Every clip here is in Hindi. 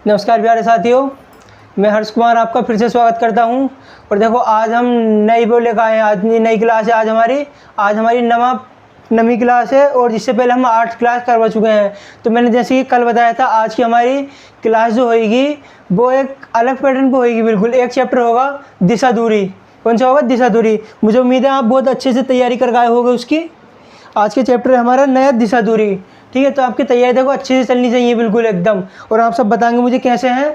नमस्कार प्यारे साथियों, मैं हर्ष कुमार आपका फिर से स्वागत करता हूं। और देखो आज हम नई वो लेकर आए हैं। आज नई क्लास है। आज हमारी नवी क्लास है और जिससे पहले हम 8 क्लास करवा चुके हैं। तो मैंने जैसे कि कल बताया था, आज की हमारी क्लास जो होगी वो एक अलग पैटर्न पर होगी। बिल्कुल एक चैप्टर होगा दिशा दूरी। कौन सा होगा? दिशा दूरी। मुझे उम्मीद है आप बहुत अच्छे से तैयारी कर आए होंगे उसकी। आज के चैप्टर है हमारा नया दिशा दूरी। ठीक है, तो आपकी तैयारी देखो अच्छे से चलनी चाहिए बिल्कुल एकदम। और आप सब बताएंगे मुझे कैसे हैं।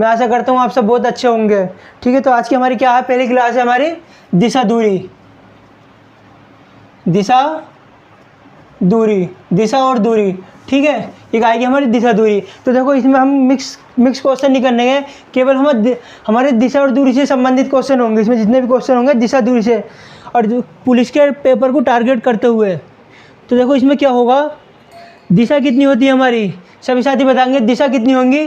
मैं आशा करता हूँ आप सब बहुत अच्छे होंगे। ठीक है, तो आज की हमारी क्या है? पहली क्लास है हमारी दिशा दूरी। दिशा दूरी, दिशा और दूरी। ठीक है, ये आएगी हमारी दिशा दूरी। तो देखो इसमें हम मिक्स क्वेश्चन नहीं करने हैं, केवल हमारे दिशा और दूरी से संबंधित क्वेश्चन होंगे। इसमें जितने भी क्वेश्चन होंगे दिशा दूरी से और पुलिस के पेपर को टारगेट करते हुए। तो देखो इसमें क्या होगा, दिशा कितनी होती है हमारी, सभी साथी बताएंगे दिशा कितनी होंगी।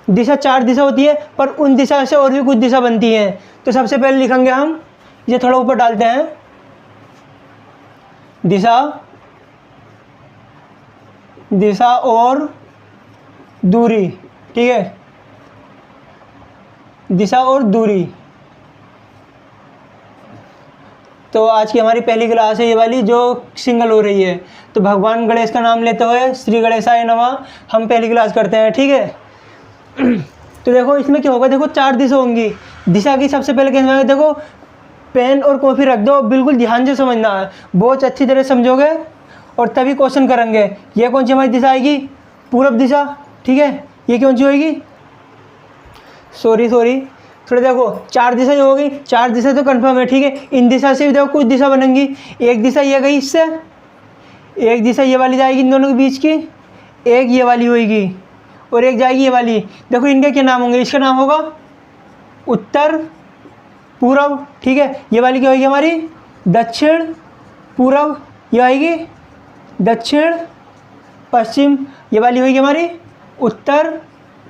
दिशा 4 दिशा होती है, पर उन दिशा से और भी कुछ दिशा बनती हैं। तो सबसे पहले लिखेंगे हम, ये थोड़ा ऊपर डालते हैं, दिशा और दूरी। ठीक है, दिशा और दूरी। तो आज की हमारी पहली क्लास है ये वाली जो सिंगल हो रही है। तो भगवान गणेश का नाम लेते हुए श्री गणेशाय नमः हम पहली क्लास करते हैं। ठीक है, तो देखो इसमें क्या होगा, देखो 4 दिशा होंगी। दिशा की सबसे पहले कैसे, देखो पेन और कॉपी रख दो, बिल्कुल ध्यान से समझना है, बहुत अच्छी तरह समझोगे और तभी क्वेश्चन करेंगे। ये कौन सी हमारी दिशा आएगी? पूर्व दिशा। ठीक है, ये कौन सी होगी? सॉरी थोड़ा देखो 4 दिशा जो होगी, 4 दिशा तो कंफर्म है। ठीक है, इन दिशा से भी देखो कुछ दिशा बनेंगी। एक दिशा ये गई इससे, एक दिशा ये वाली जाएगी इन दोनों के बीच की, एक ये वाली होगी और एक जाएगी ये वाली। देखो इनके क्या नाम होंगे? इसका नाम होगा उत्तर पूर्व। ठीक है, ये वाली क्या होगी हमारी? दक्षिण पूर्व। ये आएगी दक्षिण पश्चिम। ये वाली होगी हमारी उत्तर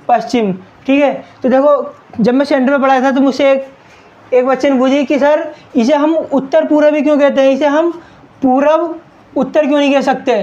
पश्चिम। ठीक है, तो देखो जब मैं सेंटर में पढ़ाया था तो मुझसे एक बच्चे ने पूछी कि सर इसे हम उत्तर पूर्व ही क्यों कहते हैं, इसे हम पूर्व उत्तर क्यों नहीं कह सकते?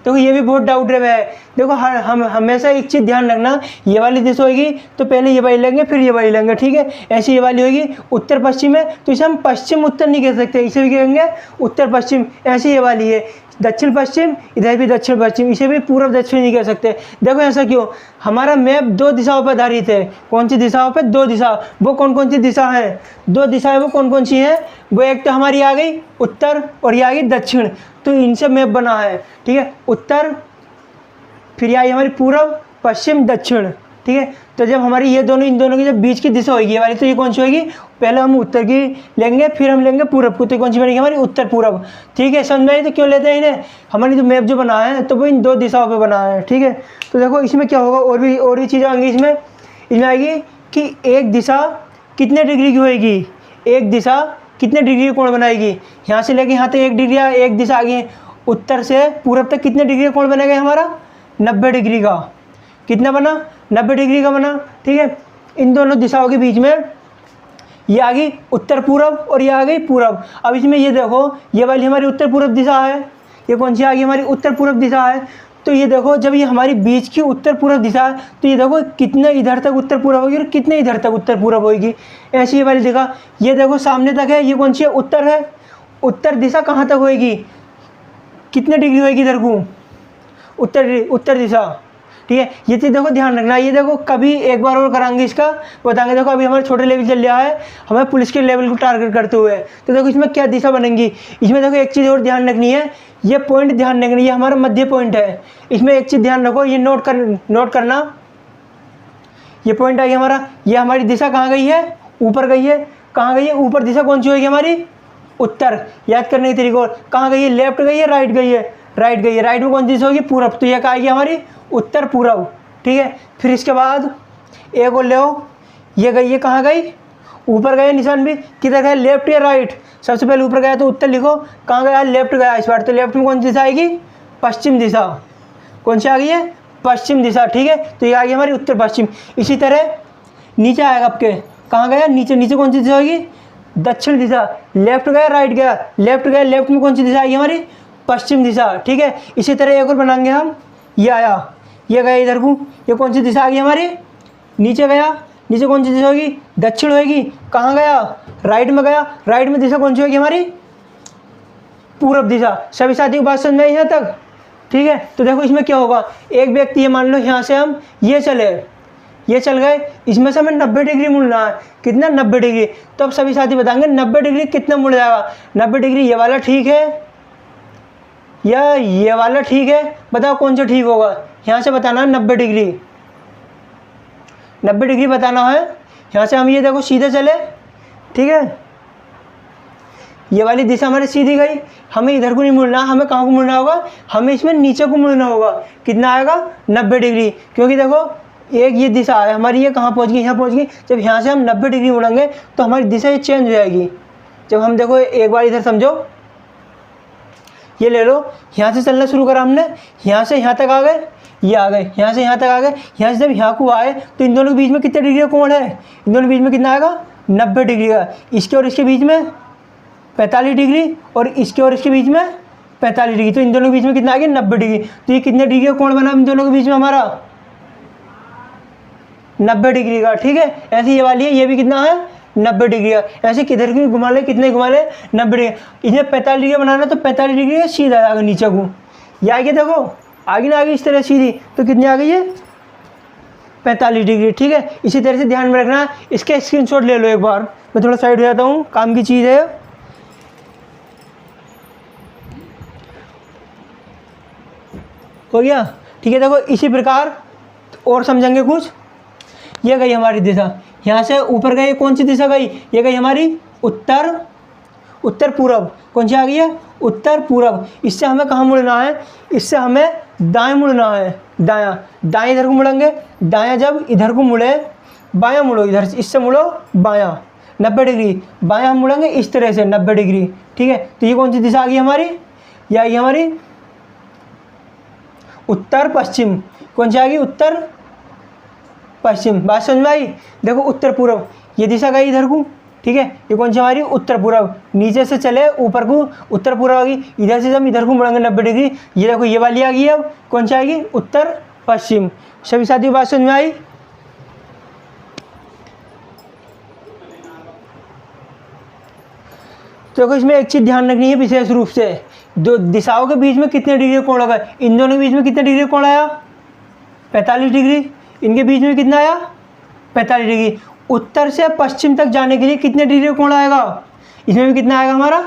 देखो ये भी बहुत डाउट है। देखो हम हमेशा एक चीज़ ध्यान रखना, ये वाली दिशा होगी तो पहले ये वाली लेंगे फिर ये वाली लेंगे। ठीक है, ऐसी ये वाली होगी उत्तर पश्चिम है तो इसे हम पश्चिम उत्तर नहीं कह सकते, इसे भी कहेंगे उत्तर पश्चिम। ऐसी ये वाली है दक्षिण पश्चिम, इधर भी दक्षिण पश्चिम, इसे भी पूर्व दक्षिण नहीं कह सकते। देखो ऐसा क्यों? हमारा मैप 2 दिशाओं पर आधारित है। कौन सी दिशाओं पर? 2 दिशा। वो कौन सी दिशा है? 2 दिशाएं वो कौन सी हैं? वो एक तो हमारी आ गई उत्तर और ये आ गई दक्षिण। तो इनसे मैप बना है। ठीक है, उत्तर, फिर ये आई हमारी पूर्व पश्चिम दक्षिण। ठीक है, तो जब हमारी ये दोनों इन दोनों की जब बीच की दिशा होगी ये वाली, तो ये कौन सी होगी? पहले हम उत्तर की लेंगे फिर हम लेंगे पूर्व को। तो कौन सी बनेगी हमारी? उत्तर पूर्व। ठीक है, समझ में? तो क्यों लेते हैं इन्हें? हमारी जो मैप जो बना है तो वो इन 2 दिशाओं पे बना है। ठीक है, तो देखो इसमें क्या होगा, और भी चीज़ें आएंगी इसमें आएगी कि एक दिशा कितने डिग्री की होएगी, एक दिशा कितने डिग्री का कोण बनाएगी। यहाँ से लेके यहाँ तक 1 डिग्री, एक दिशा आ गई उत्तर से पूर्व तक, कितने डिग्री का कोण बनेगा हमारा? 90 डिग्री का। कितना बना? 90 डिग्री का बना। ठीक है, इन दोनों दिशाओं के बीच में ये आ गई उत्तर पूर्व और ये आ गई पूर्व। अब इसमें ये देखो ये वाली हमारी उत्तर पूर्व दिशा है, ये कौन सी आ गई? हमारी उत्तर पूर्व दिशा है। तो ये देखो जब ये हमारी बीच की उत्तर पूर्व दिशा है तो ये देखो कितने इधर तक उत्तर पूर्व होगी और कितने इधर तक उत्तर पूर्व होगी। ऐसी ये वाली दिशा, ये देखो सामने तक है, ये कौन सी है? उत्तर है। उत्तर दिशा कहाँ तक होएगी? कितने डिग्री होएगी इधर को? उत्तर दिशा। ठीक है, ये चीज़ देखो ध्यान रखना। ये देखो कभी एक बार और कराएंगे इसका बताएंगे। देखो अभी हमारे छोटे लेवल चल रहा है, हमें पुलिस के लेवल को टारगेट करते हुए। तो देखो इसमें क्या दिशा बनेंगी। इसमें देखो एक चीज़ और ध्यान रखनी है, ये पॉइंट ध्यान रखना, ये हमारा मध्य पॉइंट है। इसमें एक चीज़ ध्यान रखो, ये नोट करना, ये पॉइंट आ गया हमारा। ये हमारी दिशा कहाँ गई है? ऊपर गई है। कहाँ गई है? ऊपर दिशा कौन सी होगी हमारी? उत्तर। याद करने की तरीका और कहाँ गई है? लेफ्ट गई है, राइट गई है? राइट गई है। राइट में कौन सी दिशा होगी? पूर्व। तो यह कहाँ आएगी हमारी? उत्तर पूर्व। ठीक है, फिर इसके बाद एक और ले आओ, ये गई, ये कहाँ गई? ऊपर गए निशान भी, किधर गए? लेफ्ट या राइट? सबसे पहले ऊपर गया तो उत्तर लिखो, कहाँ गया? लेफ्ट गया इस बार। तो लेफ्ट में कौन सी दिशा आएगी? पश्चिम दिशा। कौन सी आ गई है? पश्चिम दिशा। ठीक है, तो ये आ गई हमारी उत्तर पश्चिम। इसी तरह नीचे आएगा आपके, कहाँ गया? नीचे कौन सी दिशा होगी? दक्षिण दिशा। लेफ्ट गया, राइट गया? लेफ्ट गया, लेफ्ट में कौन सी दिशा आएगी हमारी? पश्चिम दिशा। ठीक है, इसी तरह एक और बनाएंगे हम, ये आया, ये गया इधर को, ये कौन सी दिशा आ गई हमारी? नीचे गया, नीचे कौन सी दिशा होगी? दक्षिण होगी। कहाँ गया? राइट में गया, राइट में दिशा कौन सी होगी हमारी? पूरब दिशा। सभी साथियों को बात समझ में आई यहाँ तक? ठीक है, तो देखो इसमें क्या होगा, एक व्यक्ति ये मान लो यहाँ से हम ये चल गए, इसमें से हमें 90 डिग्री मुड़ना है। कितना? 90 डिग्री। तो अब सभी साथी बताएंगे 90 डिग्री कितना मुड़ जाएगा? 90 डिग्री ये वाला ठीक है या ये वाला ठीक है? बताओ कौन सा ठीक होगा? यहाँ से बताना है 90 डिग्री, 90 डिग्री बताना है। यहाँ से हम ये देखो सीधे चले, ठीक है, ये वाली दिशा हमारी सीधी गई, हमें इधर को नहीं मुड़ना, हमें कहाँ को मुड़ना होगा? हमें इसमें नीचे को मुड़ना होगा। कितना आएगा? 90 डिग्री। क्योंकि देखो एक ये दिशा है हमारी, ये कहाँ पहुँच गई? यहाँ पहुँच गई। जब यहाँ से हम 90 डिग्री मुड़ेंगे तो हमारी दिशा ये चेंज हो जाएगी। जब हम देखो एक बार इधर समझो, ये ले लो, यहाँ से चलना शुरू करा हमने, यहाँ से यहाँ तक आ गए, ये आ गए, यहाँ से यहाँ तक आ गए, यहाँ से जब यहाँ को आए तो इन दोनों के बीच में कितने डिग्री का कोण है? इन दोनों के बीच में कितना आएगा? 90 डिग्री का। इसके और इसके बीच में 45 डिग्री, और इसके और इसके बीच में 45 डिग्री। तो इन दोनों के बीच में कितना आ गया? 90 डिग्री। तो ये कितने डिग्री का कोण बना इन दोनों के बीच में हमारा? 90 डिग्री का। ठीक है, ऐसे ये वाली है, ये भी कितना है? 90 डिग्री का। ऐसे किधर की घुमा ले, कितने घुमा ले? 90 डिग्री। इसमें 45 डिग्री बनाना, तो 45 डिग्री का सीधा आ गया नीचे को। ये आगे देखो, आगे ना आगे इस तरह सीधी, तो कितनी आ गई है? 45 डिग्री। ठीक है, इसी तरह से ध्यान में रखना। इसके स्क्रीनशॉट ले लो एक बार। मैं थोड़ा साइड हो जाता हूँ, काम की चीज़ है। हो गया? ठीक है, देखो इसी प्रकार और समझेंगे कुछ। ये गई हमारी दिशा, यहाँ से ऊपर गई, कौन सी दिशा गई? ये गई हमारी उत्तर पूरब। कौन सी आ गई है? उत्तर पूरब। इससे हमें कहाँ मुड़ना है? इससे हमें दाएं मुड़ना है, दायां। दाएं इधर को मुड़ेंगे, दायां जब इधर को मुड़े, बायां मुड़ो, इधर से इससे मुड़ो बायां 90 डिग्री, बायां हम मुड़ेंगे इस तरह से 90 डिग्री। ठीक है, तो ये कौन सी दिशा आ गई हमारी? ये आ गई हमारी उत्तर पश्चिम। कौन सी आ गई? उत्तर पश्चिम। बात समझ में आई? देखो उत्तर पूर्व, ये दिशा गई इधर को। ठीक है, ये कौन सी हमारी? उत्तर पूर्व। नीचे से चले ऊपर को उत्तर पूर्व आ गई, इधर से जब इधर को मुड़ेंगे 90 डिग्री, ये देखो ये वाली आ गई। अब कौन सी आएगी? उत्तर पश्चिम। सभी साथियों बात समझ में आई? तो देखो इसमें एक चीज़ ध्यान रखनी है विशेष रूप से, दो दिशाओं के बीच में कितने डिग्री कोण होगा? इन दोनों के बीच में कितने डिग्री कोण आया? 45 डिग्री। इनके बीच में कितना आया? 45 डिग्री। उत्तर से पश्चिम तक जाने के लिए कितने डिग्री कोण आएगा? इसमें भी कितना आएगा हमारा?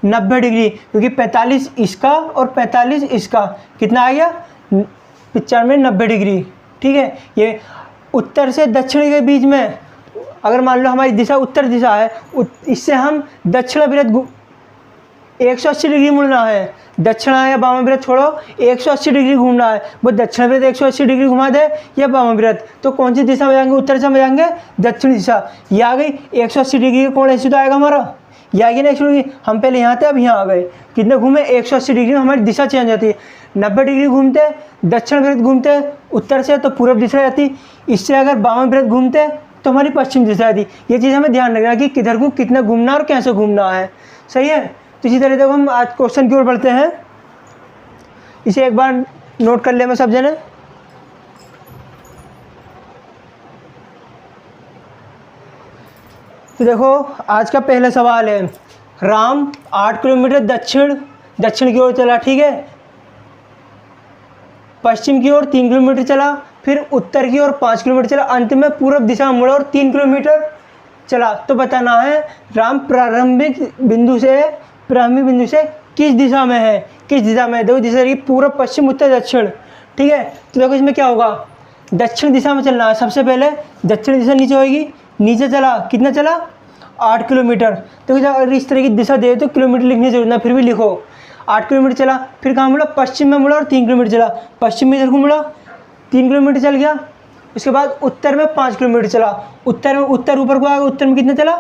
90 डिग्री। क्योंकि 45 इसका और 45 इसका, कितना आ गया? 95, 90 डिग्री। ठीक है, ये उत्तर से दक्षिण के बीच में, अगर मान लो हमारी दिशा उत्तर दिशा है, इससे हम दक्षिणाभिमुख 180 डिग्री मुड़ना है। दक्षिणा या वामाव्रत छोड़ो, 180 डिग्री घूमना है। वो दक्षिणाव्रत 180 डिग्री घुमा दे या वामाव्रत, तो कौन सी दिशा में जाएंगे? उत्तर दिशा में जाएंगे, दक्षिण दिशा। ये आ गई 180 डिग्री का कोण, ऐसे तो आएगा हमारा। ये आ गया ना 180 डिग्री। हम पहले यहाँ थे, अब यहाँ आ गए। कितने घूमे? 180 डिग्री में हमारी दिशा चेंज होती है। 90 डिग्री घूमते दक्षिणाव्रत घूमते उत्तर से, तो पूर्व दिशा जाती। इससे अगर वामाव्रत घूमते तो हमारी पश्चिम दिशा आती। ये चीज़ हमें ध्यान रखना कि किधर को कितना घूमना और कैसे घूमना है। सही है? तो इसी तरह देखो हम आज क्वेश्चन की ओर बढ़ते हैं। इसे एक बार नोट कर ले मैं सब जने। तो देखो आज का पहला सवाल है, राम 8 किलोमीटर दक्षिण की ओर चला। ठीक है, पश्चिम की ओर 3 किलोमीटर चला, फिर उत्तर की ओर 5 किलोमीटर चला, अंत में पूर्व दिशा में मुड़ा और 3 किलोमीटर चला। तो बताना है राम प्रारंभिक बिंदु से किस दिशा में है? किस दिशा में? देखो दिशा रही पूर्व, पश्चिम, उत्तर, दक्षिण। ठीक है, तो देखो इसमें क्या होगा? दक्षिण दिशा में चलना है। सबसे पहले दक्षिण दिशा नीचे होगी, नीचे चला, कितना चला? 8 किलोमीटर। तो अगर इस तरह की दिशा दे तो किलोमीटर लिखने की जरूरत ना, फिर भी लिखो। 8 किलोमीटर चला, फिर कहाँ मुड़ा? पश्चिम में मुड़ा और 3 किलोमीटर चला। पश्चिम में इधर को मुड़ा, 3 किलोमीटर चल गया। उसके बाद उत्तर में 5 किलोमीटर चला। उत्तर ऊपर को आ गया, उत्तर में कितना चला?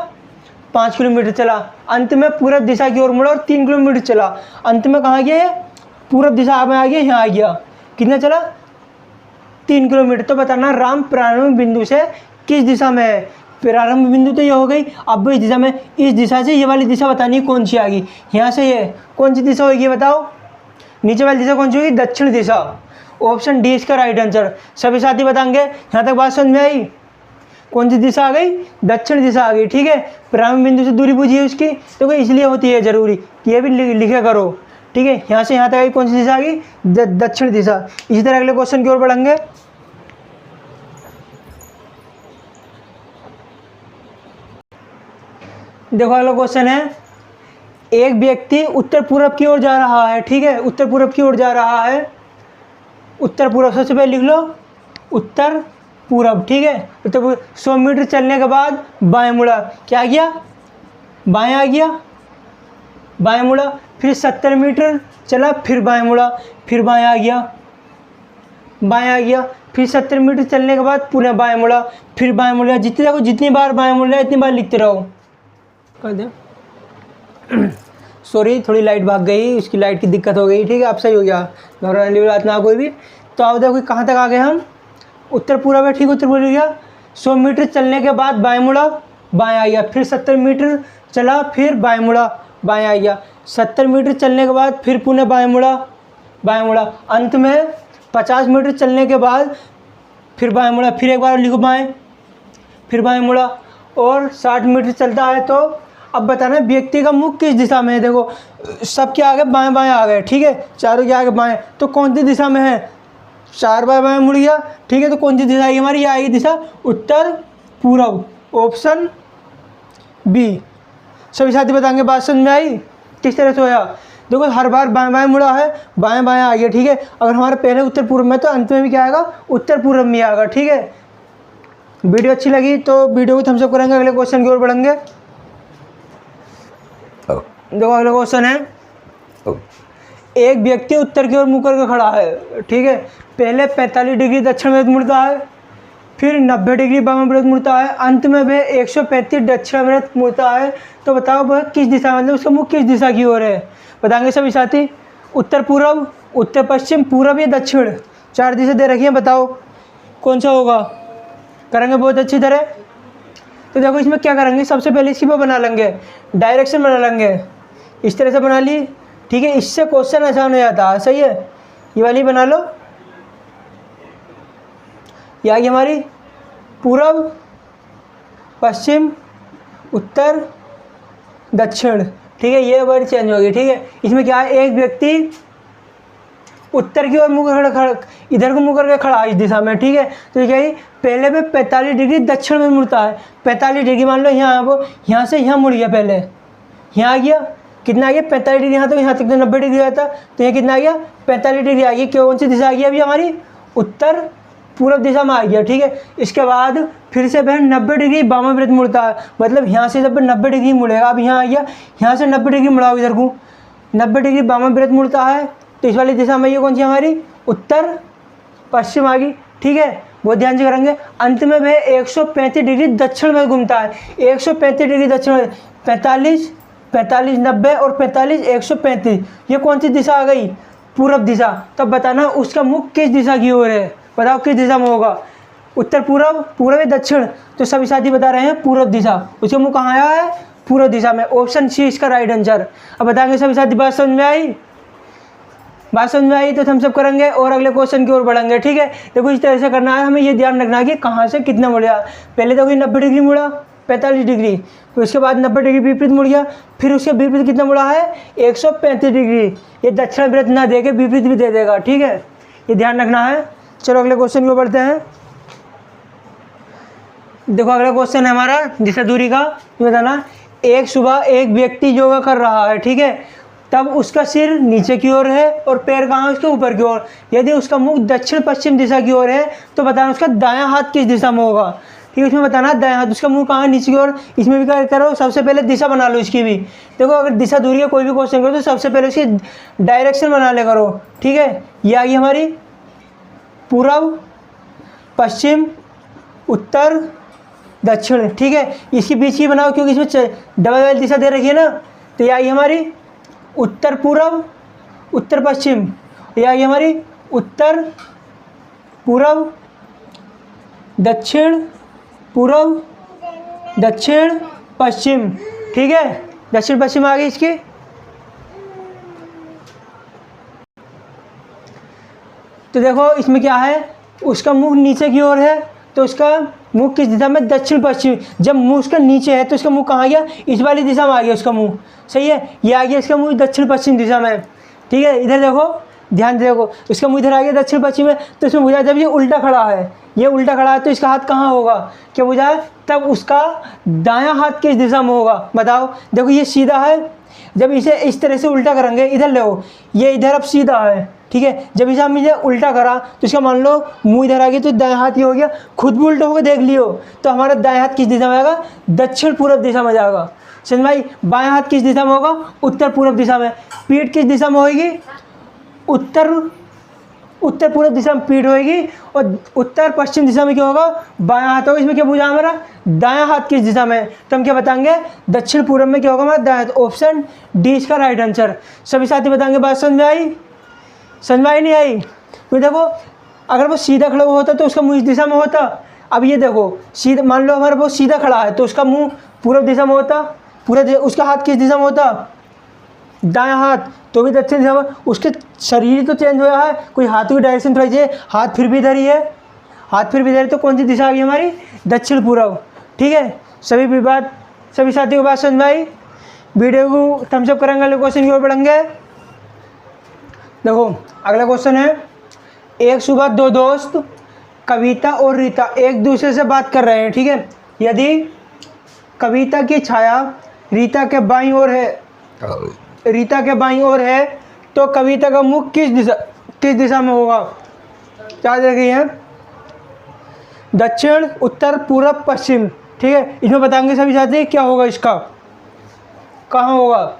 5 किलोमीटर चला। अंत में पूर्व दिशा की ओर मुड़ा और 3 किलोमीटर चला। अंत में कहाँ गया? पूर्व दिशा में आ गया, यहाँ आ गया। कितना चला? 3 किलोमीटर। तो बताना राम प्रारंभ बिंदु से किस दिशा में है? प्रारंभ बिंदु तो ये हो गई। अब इस दिशा में, इस दिशा से ये वाली दिशा बतानी है कौन सी आ गई। यहाँ से ये कौन सी दिशा होगी बताओ? नीचे वाली दिशा कौन सी होगी? दक्षिण दिशा। ऑप्शन डी इसका राइट आंसर। सभी साथी बताएंगे। यहाँ तक बात समझ में आई? कौन सी दिशा आ गई, दक्षिण दिशा आ गई, ठीक है। प्रारंभ बिंदु से दूरी पूछी है उसकी, तो इसलिए होती है जरूरी कि ये भी लिखे करो, ठीक है। यहाँ से यहाँ तक आई कौन सी दिशा आ गई, दक्षिण दिशा। इसी तरह अगले क्वेश्चन की ओर बढ़ेंगे। देखो अगला क्वेश्चन है, एक व्यक्ति उत्तर पूर्व की ओर जा रहा है, ठीक है, उत्तर पूर्व की ओर जा रहा है। उत्तर पूर्व सबसे पहले लिख लो, उत्तर पूर्व, ठीक है। उत्तर पूर्व 100 मीटर चलने के बाद बाएं मुड़ा, क्या आ गया, बाएं आ गया, बाएं मुड़ा। फिर 70 मीटर चला, फिर बाएं मुड़ा, फिर बाएं आ गया, बाएं आ गया। फिर 70 मीटर चलने के बाद पुनः बाएं मुड़ा, फिर बाएं मुड़ा। जितनी बार बाएं मुड़ा इतनी बार लिखते रहो। कर दे, सॉरी थोड़ी लाइट भाग गई, उसकी लाइट की दिक्कत हो गई, ठीक है। अब सही हो गया, घबराने वाली बात ना कोई भी। तो आप देखो कहाँ तक आ गए हम, उत्तर पूर्व है, ठीक, उत्तर पूर्व गया। 100 मीटर चलने के बाद बाएं मुड़ा, बाएं आ गया। फिर 70 मीटर चला, फिर बाएं मुड़ा, बाएं आ गया। 70 मीटर चलने के बाद फिर पुनः बाएं मुड़ा, बाएं मुड़ा। अंत में 50 मीटर चलने के बाद फिर बाएं मुड़ा, फिर एक बार लिखो बाएं, फिर बाएं मुड़ा। और 60 मीटर चलता है। तो अब बताना व्यक्ति का मुख किस दिशा में है। देखो सब क्या आ गए, बाएं बाएं आ गए, ठीक है, चारों क्या आ गए बाएं। तो कौन सी दिशा में है, 4 बार बाएं मुड़ गया, ठीक है। तो कौन सी दिशा आई हमारी, ये आएगी दिशा उत्तर पूर्व, ऑप्शन बी। सभी साथी बताएंगे बात समझ में आई, किस तरह से होया। देखो हर बार बाएं बाएं मुड़ा है, बाएं बाएं आ गया, ठीक है। अगर हमारे पहले उत्तर पूर्व में तो अंत में भी क्या आएगा, उत्तर पूर्व में आएगा, ठीक है। वीडियो अच्छी लगी तो वीडियो को थम्स अप करेंगे। अगले क्वेश्चन की ओर बढ़ेंगे। देखो अगला क्वेश्चन है, एक व्यक्ति उत्तर की ओर मुड़ करके खड़ा है, ठीक है। पहले 45 डिग्री दक्षिण में मुड़ता है, फिर 90 डिग्री वाम में मुड़ता है, अंत में वह 135 दक्षिण में मुड़ता है। तो बताओ वह किस दिशा, मतलब उसका मुख किस दिशा की ओर है। बताएंगे सभी साथी, उत्तर पूर्व, उत्तर पश्चिम, पूर्व या दक्षिण, 4 दिशा दे रखी है, बताओ कौन सा होगा। करेंगे बहुत अच्छी तरह। तो देखो इसमें क्या करेंगे, सबसे पहले इसकी वो बना लेंगे, डायरेक्शन बना लेंगे, इस तरह से बना ली, ठीक है। इससे क्वेश्चन आसान हो जाता है, सही है। ये वाली बना लो, ये आ गई हमारी पूर्व, पश्चिम, उत्तर, दक्षिण, ठीक है। ये वर्ड चेंज हो गई, ठीक है। इसमें क्या है, एक व्यक्ति उत्तर की ओर मुँह खड़ा, इधर को मुँह करके खड़ा है इस दिशा में, ठीक है। तो ये क्या है, पहले पे 45 डिग्री दक्षिण में मुड़ता है। 45 डिग्री मान लो यहाँ, वो यहाँ से यहाँ मुड़ गया, पहले यहाँ आ गया, कितना आ गया 45 डिग्री, यहाँ तक तो 90 डिग्री आता, तो ये कितना आ गया 45 डिग्री आ गई। कौन सी दिशा आ गई अभी हमारी, उत्तर पूर्व दिशा में आ गया, ठीक है। इसके बाद फिर से वह 90 डिग्री वामाव्रत मुड़ता है, मतलब यहाँ से जब 90 डिग्री मुड़ेगा, अब यहाँ आ गया, यहाँ से 90 डिग्री मुड़ाओ इधर को, 90 डिग्री वामाव्रत मुड़ता है। तो इस वाली दिशा में ये कौन सी हमारी, उत्तर पश्चिम आ गई, ठीक है। वो ध्यान से करेंगे। अंत में वह 135 डिग्री दक्षिण में घूमता है, 135 डिग्री दक्षिण में, 45, 45, 90 और 45, 135, ये कौन सी दिशा आ गई, पूर्व दिशा। तब बताना उसका मुख किस दिशा की ओर है, बताओ किस दिशा में होगा, उत्तर पूर्व, पूर्व या दक्षिण। तो सभी साथी बता रहे हैं पूर्व दिशा, उसका मुख कहाँ आया है, पूर्व दिशा में, ऑप्शन सी इसका राइट आंसर। अब बताएंगे सभी साथी, बात समझ में आई, बात समझ में आई तो थम्स अप करेंगे और अगले क्वेश्चन की ओर बढ़ेंगे, ठीक है। देखो इस तरह से करना है, हमें ये ध्यान रखना है कि कहाँ से कितना मुड़ गया। पहले देखो 90 डिग्री मुड़ा, 45 डिग्री, फिर उसके बाद 90 डिग्री विपरीत मुड़ गया, फिर उसके विपरीत कितना मुड़ा है 135 डिग्री। ये दक्षिण व्रत ना दे के विपरीत भी दे देगा, ठीक है, ये ध्यान रखना है। चलो अगले क्वेश्चन की ओर बढ़ते हैं। देखो अगला क्वेश्चन है हमारा दिशा दूरी का, ये बताना। एक सुबह एक व्यक्ति योगा कर रहा है, ठीक है, तब उसका सिर नीचे की ओर है और पैर कहाँ है उसके ऊपर की ओर। यदि उसका मुख दक्षिण पश्चिम दिशा की ओर है तो बताना उसका दायां हाथ किस दिशा में होगा, ठीक है। इसमें बताना दायां हाथ, उसका मुंह कहाँ है, नीचे की ओर। इसमें भी क्या करो, सबसे पहले दिशा बना लो इसकी भी। देखो अगर दिशा दूरी का कोई भी क्वेश्चन करो तो सबसे पहले उसकी डायरेक्शन बना ले करो, ठीक है। ये आ गई हमारी पूर्व, पश्चिम, उत्तर, दक्षिण, ठीक है। इसकी बीच की बनाओ क्योंकि इसमें डबल दिशा दे रखी है ना। तो ये आई हमारी उत्तर पूर्व, उत्तर पश्चिम, ये आई हमारी उत्तर पूर्व, दक्षिण पूर्व, दक्षिण पश्चिम, ठीक है। दक्षिण पश्चिम आ गई इसकी। तो देखो इसमें क्या है, उसका मुख नीचे की ओर है तो उसका मुंह किस दिशा में, दक्षिण पश्चिम। जब मुंह उसका नीचे है तो इसका मुंह कहाँ गया, इस वाली दिशा में आ गया उसका मुंह, सही है। ये आ गया इसका मुंह दक्षिण पश्चिम दिशा में, ठीक है। इधर देखो, ध्यान से देखो, इसका मुंह इधर आ गया दक्षिण पश्चिम में। तो इसमें बुझा जब ये उल्टा खड़ा है, ये उल्टा खड़ा है तो इसका हाथ कहाँ होगा, क्या बुझा है, तब उसका दायां हाथ किस दिशा में होगा, बताओ। देखो ये सीधा है, जब इसे इस तरह से उल्टा करेंगे, इधर ले, ये इधर अब सीधा है, ठीक है। जब इसे हम इसे उल्टा करा तो इसका मान लो मुंह इधर आ गया तो दायां हाथ ये हो गया। खुद भी उल्टा होकर देख लियो तो हमारा दायां हाथ किस दिशा में आएगा, दक्षिण पूर्व दिशा में जाएगा। समझ भाई, बायां हाथ किस दिशा में होगा, उत्तर पूर्व दिशा में। पीठ किस दिशा में होगी, उत्तर पूर्व दिशा में पीठ होगी, और उत्तर पश्चिम दिशा में क्या होगा, बायां हाथ होगा। इसमें क्या पूछा हमारा, दायां हाथ किस दिशा में, तो हम क्या बताएंगे, दक्षिण पूर्व में क्या होगा हमारा, दायां हाथ। ऑप्शन डी इसका राइट आंसर। सभी साथी बताएंगे, बात समझ में आई, समझ में आई नहीं आई। तो देखो अगर वो सीधा खड़ा हुआ होता तो उसका मुंह इस दिशा में होता। अब ये देखो सीधा, मान लो हमारा वो सीधा खड़ा है तो उसका मुंह पूर्व दिशा में होता, उसका हाथ किस दिशा में होता, दायां हाथ, तो भी दक्षिण दिशा में। उसके शरीर तो चेंज हुआ है, कोई हाथों की डायरेक्शन थोड़ी चाहिए, हाथ फिर भी इधर ही है, हाथ फिर भी इधर, तो कौन सी दिशा आ गई हमारी, दक्षिण पूर्व, ठीक है। सभी साथियों को बात समझ में आई। वीडियो को थम्स अप करेंगे, अगले क्वेश्चन की ओर बढ़ेंगे। देखो अगला क्वेश्चन है, एक सुबह दो दोस्त कविता और रीता एक दूसरे से बात कर रहे हैं, ठीक है। यदि कविता की छाया रीता के बाईं ओर है तो कविता का मुख किस दिशा में होगा। क्या दे रही है, दक्षिण, उत्तर, पूर्व, पश्चिम, ठीक है। इसमें बताएंगे सभी साथी क्या होगा, इसका कहाँ होगा,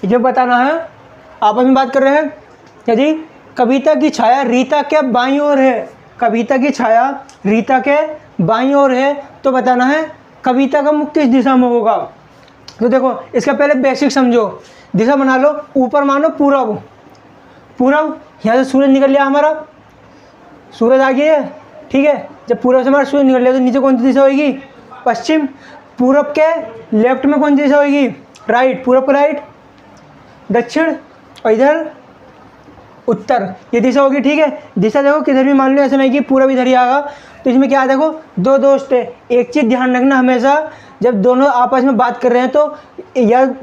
इसमें बताना है। आपस में बात कर रहे हैं, यदि कविता की छाया रीता के बाईं ओर है, कविता की छाया रीता के बाईं ओर है तो बताना है कविता का मुख किस दिशा में होगा। तो देखो इसका पहले बेसिक समझो, दिशा बना लो, ऊपर मानो पूरब, यहाँ से सूरज निकल लिया हमारा, सूरज आ गया है, ठीक है। जब पूरब से हमारा सूरज निकल लिया तो नीचे कौन सी दिशा होगी, पश्चिम। पूरब के लेफ्ट में कौन सी दिशा होगी, राइट, पूरब का राइट, दक्षिण, और इधर उत्तर, ये दिशा होगी, ठीक है। दिशा देखो किधर भी मान लो, ऐसा नहीं कि पूरब इधर ही आएगा। तो इसमें क्या है, देखो दो दोस्त है, एक चीज़ ध्यान रखना हमेशा, जब दोनों आपस में बात कर रहे हैं तो यह